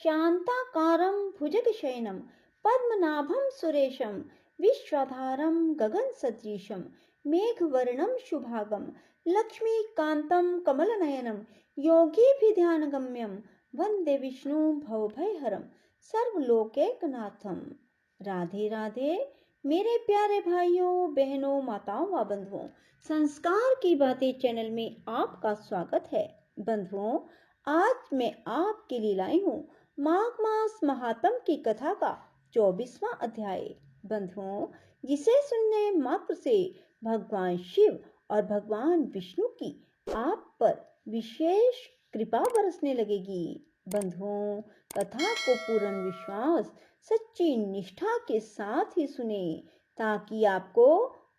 शांताकारं भुजगशयनं पद्मनाभं सुरेशं विश्वाधारं गगनसदृशं मेघवर्णं शुभांगं लक्ष्मीकान्तं कमलनयनं योगिभिध्यानगम्यं वन्दे विष्णु भवभयहरं सर्वलोकैकनाथं। राधे राधे मेरे प्यारे भाइयों बहनों माताओं व बंधुओं, संस्कार की बातें चैनल में आपका स्वागत है। बंधुओं, आज मैं आपके लिए लाई हूँ माघ मास महात्म की कथा का 24वां अध्याय। बंधुओं, जिसे सुनने मात्र से भगवान शिव और भगवान विष्णु की आप पर विशेष कृपा बरसने लगेगी। बंधुओं, कथा को पूर्ण विश्वास सच्ची निष्ठा के साथ ही सुने ताकि आपको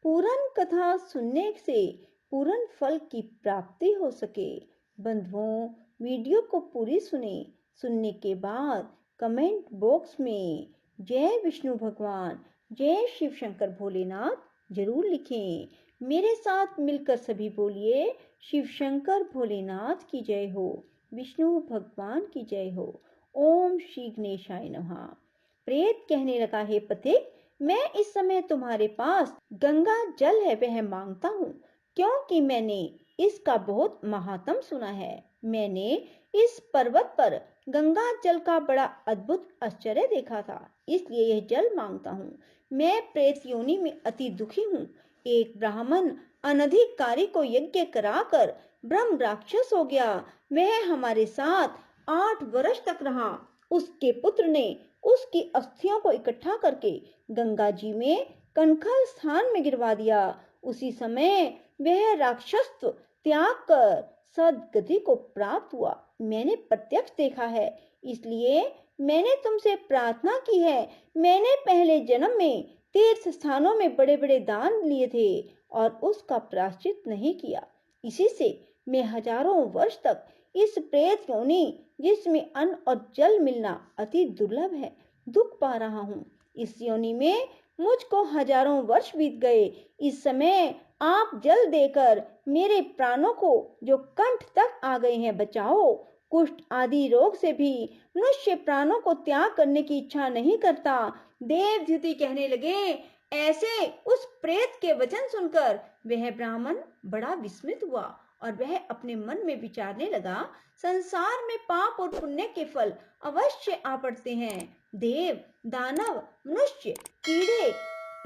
पूर्ण कथा सुनने से पूर्ण फल की प्राप्ति हो सके। बंधुओं, वीडियो को पूरी सुनने के बाद कमेंट बॉक्स में जय विष्णु भगवान, जय शिव शंकर भोलेनाथ जरूर लिखें। मेरे साथ मिलकर सभी बोलिए, शिव शंकर भोलेनाथ की जय हो, विष्णु भगवान की जय हो। ओम श्री गणेशाय नमः। प्रेत कहने लगा, हे पथिक, मैं इस समय तुम्हारे पास गंगा जल है वह मांगता हूँ, क्योंकि मैंने इसका बहुत महात्म सुना है। मैंने इस पर्वत पर गंगा जल का बड़ा अद्भुत आश्चर्य देखा था, इसलिए यह जल मांगता हूँ। मैं प्रेत योनि में अति दुखी हूँ। एक ब्राह्मण अनधिकारी को यज्ञ कराकर ब्रह्म राक्षस हो गया। वह हमारे साथ 8 वर्ष तक रहा। उसके पुत्र ने उसकी अस्थियों को इकट्ठा करके गंगा जी में कनखल स्थान में गिरवा दिया। उसी समय वह राक्षसत्व त्याग कर सद्गति को प्राप्त हुआ। मैंने प्रत्यक्ष देखा है, इसलिए मैंने तुमसे प्रार्थना की है। मैंने पहले जन्म में तीर्थ स्थानों में बड़े बड़े दान लिए थे और उसका प्रायश्चित नहीं किया। इसी से मैं हजारों वर्ष तक इस प्रेत योनि, जिसमें अन्न और जल मिलना अति दुर्लभ है, दुख पा रहा हूँ। इस योनि में मुझको हजारों वर्ष बीत गए। इस समय आप जल देकर मेरे प्राणों को जो कंठ तक आ गए हैं बचाओ। कुष्ठ आदि रोग से भी मनुष्य प्राणों को त्याग करने की इच्छा नहीं करता। देवद्युति कहने लगे। ऐसे उस प्रेत के वचन सुनकर वह ब्राह्मण बड़ा विस्मित हुआ और वह अपने मन में विचारने लगा, संसार में पाप और पुण्य के फल अवश्य आ पड़ते हैं। देव, दानव, मनुष्य, कीड़े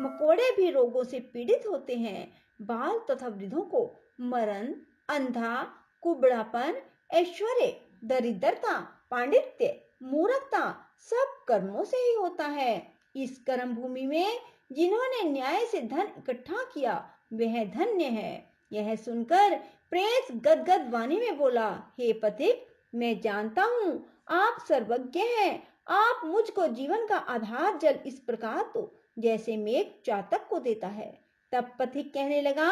मकोड़े भी रोगों से पीड़ित होते हैं। बाल तथा वृद्धों को मरण, अंधा, कुबड़ापन, ऐश्वर्य, दरिद्रता, पांडित्य, मूर्खता सब कर्मों से ही होता है। इस कर्म भूमि में जिन्होंने न्याय से धन इकट्ठा किया वह धन्य है। यह सुनकर प्रेत गदगद वाणी में बोला, हे पथिक, मैं जानता हूँ आप सर्वज्ञ हैं। आप मुझको जीवन का आधार जल इस प्रकार दो जैसे मेघ चातक को देता है। तब पथिक कहने लगा,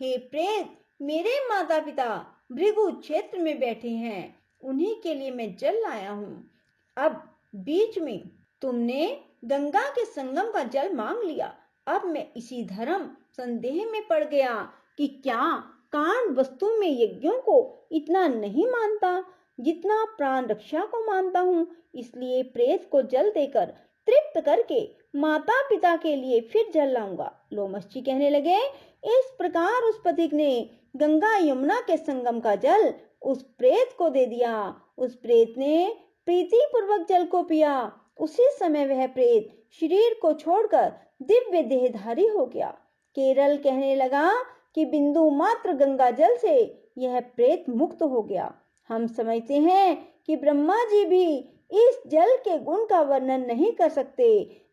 हे प्रेत, मेरे माता पिता भृगु क्षेत्र में बैठे हैं, उन्हीं के लिए मैं जल लाया हूँ। अब बीच में तुमने गंगा के संगम का जल मांग लिया। अब मैं इसी धर्म संदेह में पड़ गया कि क्या कांड वस्तु में यज्ञों को इतना नहीं मानता जितना प्राण रक्षा को मानता हूँ। इसलिए प्रेत को जल देकर तृप्त करके माता पिता के लिए फिर जल लाऊंगा। लोमशी कहने लगे। इस प्रकार उस पथिक ने गंगा यमुना के संगम का जल उस प्रेत को दे दिया। उस प्रेत ने प्रीति पूर्वक जल को पिया। उसी समय वह प्रेत शरीर को छोड़कर दिव्य देहधारी हो गया। केरल कहने लगा कि बिंदु मात्र गंगा जल से यह प्रेत मुक्त हो गया। हम समझते हैं कि ब्रह्मा जी भी इस जल के गुण का वर्णन नहीं कर सकते,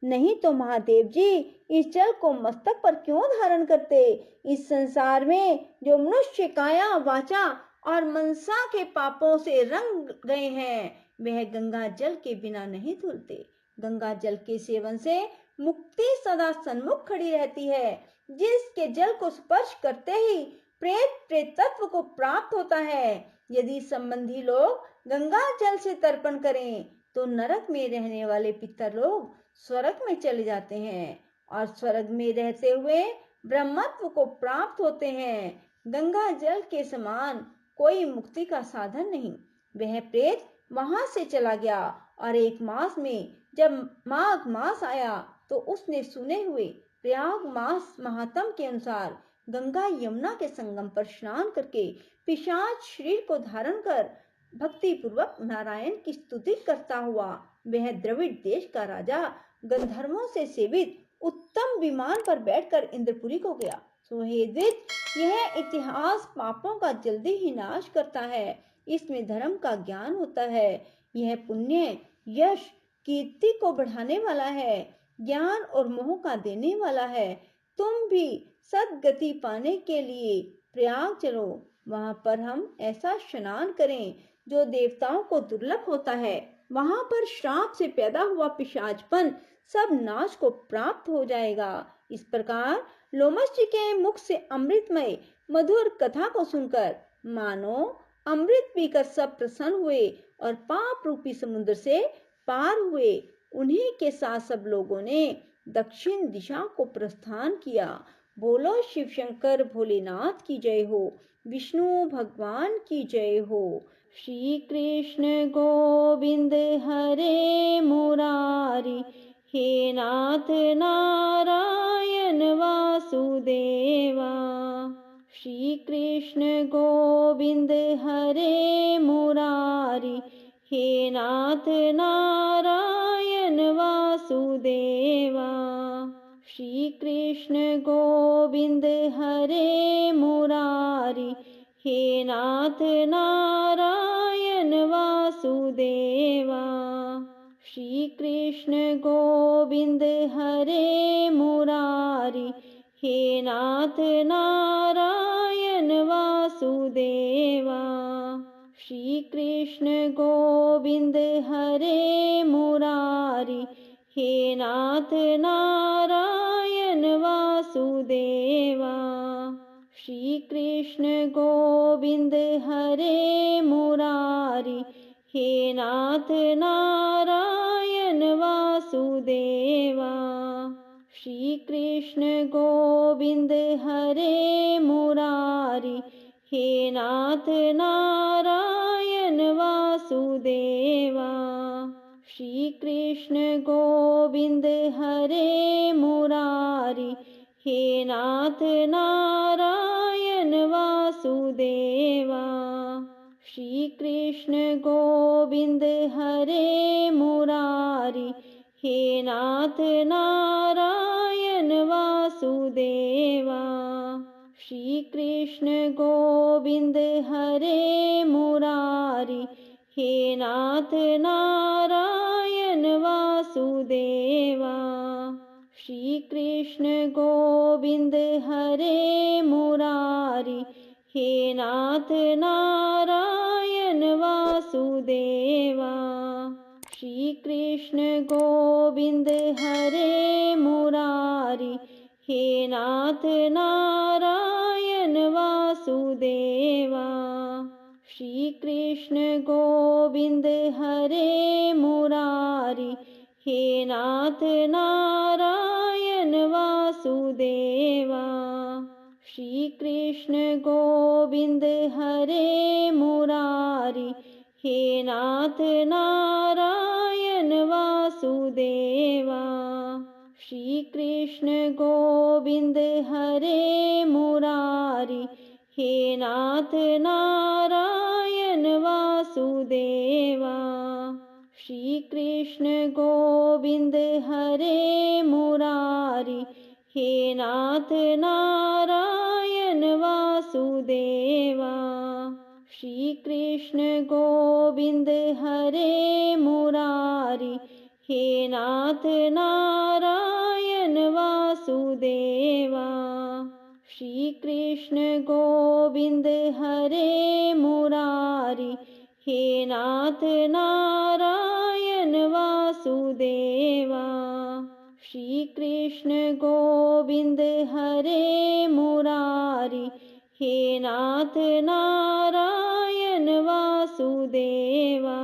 नहीं तो महादेव जी इस जल को मस्तक पर क्यों धारण करते। इस संसार में जो मनुष्य काया, वाचा और मनसा के पापों से रंग गए हैं वह गंगा जल के बिना नहीं धुलते। गंगा जल के सेवन से मुक्ति सदा सन्मुख खड़ी रहती है। जिसके जल को स्पर्श करते ही प्रेतत्व को प्राप्त होता है। यदि संबंधी लोग गंगा जल से तर्पण करें तो नरक में रहने वाले पितर लोग स्वर्ग में चले जाते हैं और स्वर्ग में रहते हुए ब्रह्मत्व को प्राप्त होते हैं। गंगा जल के समान कोई मुक्ति का साधन नहीं। वह प्रेत वहां से चला गया। और एक मास में जब माघ मास आया तो उसने सुने हुए प्रयाग मास महात्म के अनुसार गंगा यमुना के संगम पर स्नान करके पिशाच शरीर को धारण कर भक्ति पूर्वक नारायण की स्तुति करता हुआ वह द्रविड़ देश का राजा गंधर्वों से सेवित उत्तम विमान पर बैठकर इंद्रपुरी को गया। सो हे द्विज, यह इतिहास पापों का जल्दी ही नाश करता है। इसमें धर्म का ज्ञान होता है। यह पुण्य, यश, कीर्ति को बढ़ाने वाला है, ज्ञान और मोह का देने वाला है। तुम भी सदगति पाने के लिए प्रयाग चलो। वहां पर हम ऐसा स्नान करें जो देवताओं को दुर्लभ होता है। वहां पर श्राप से पैदा हुआ पिशाचपन सब नाश को प्राप्त हो जाएगा। इस प्रकार लोमश जी के मुख से अमृतमय मधुर कथा को सुनकर मानो अमृत पीकर सब प्रसन्न हुए और पाप रूपी समुद्र से पार हुए। उन्हीं के साथ सब लोगों ने दक्षिण दिशा को प्रस्थान किया। बोलो शिव शंकर भोलेनाथ की जय हो, विष्णु भगवान की जय हो। श्री कृष्ण गोविंद हरे मुरारी, हे नाथ नारायण वासुदेवा। श्री कृष्ण गोविंद हरे मुरारी, हे नाथ नारायण वासुदेवा। श्री कृष्ण गोविंद हरे मुरारी, हे नाथ नारायण वासुदेवा। श्री कृष्ण गोविंद हरे मुरारी, हे नाथ नारायण वासुदेवा। श्री कृष्ण गोविंद हरे मुरारी, हे नाथ नारायण वासुदेवा। श्री कृष्ण गोविंद हरे मुरारी, हे नाथ नारायण वासुदेवा। श्री कृष्ण गोविंद हरे मुरारी, हे नाथ नारायण वासुदेवा। श्री कृष्ण गोविंद हरे मुरारी, हे नाथ नारायण वासुदेवा। श्री कृष्ण गोविंद हरे मुरारी, हे नाथ नारायण वासुदेवा। श्री कृष्ण गोविंद हरे मुरारी, हे नाथ नारायण वासुदेवा। श्री कृष्ण गोविंद हरे मुरारी, हे नाथ नारायण वासुदेवा। श्री कृष्ण गोविंद हरे मुरारी, हे नाथ नारायण वासुदेवा। श्री कृष्ण गोविंद हरे मुरारी, हे नाथ नारायण वासुदेवा। श्री कृष्ण गोविंद हरे मुरारी, हे नाथ नारायण वासुदेवा। श्री कृष्ण गोविंद हरे मुरारी, हे नाथ नारायण वासुदेवा। श्री कृष्ण गोविंद हरे मुरारी, हे नाथ नारायण वासुदेवा। श्री कृष्ण गोविंद हरे मुरारी, हे नाथ नारायण वासुदेवा। श्री कृष्ण गोविंद हरे मुरारी, हे नाथ नारायण वासुदेवा। श्री कृष्ण गोविंद हरे मुरारी, हे नाथ नारायण वासुदेवा।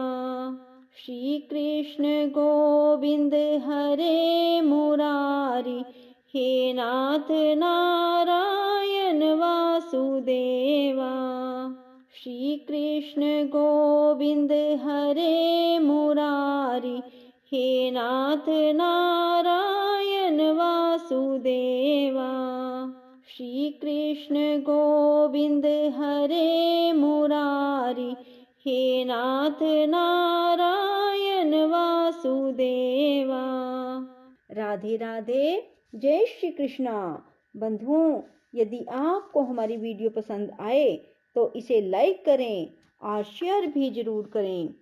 श्री कृष्ण गोविंद हरे मुरारी, हे नाथ नारायण वासुदेवा। श्री कृष्ण गोविंद हरे मुरारी, हे नाथ नारायण वासुदेवा। श्री कृष्ण गोविंद हरे मुरारी, हे नाथ नारायण वासुदेवा। राधे राधे, जय श्री कृष्णा। बंधुओं, यदि आपको हमारी वीडियो पसंद आए तो इसे लाइक करें और शेयर भी जरूर करें।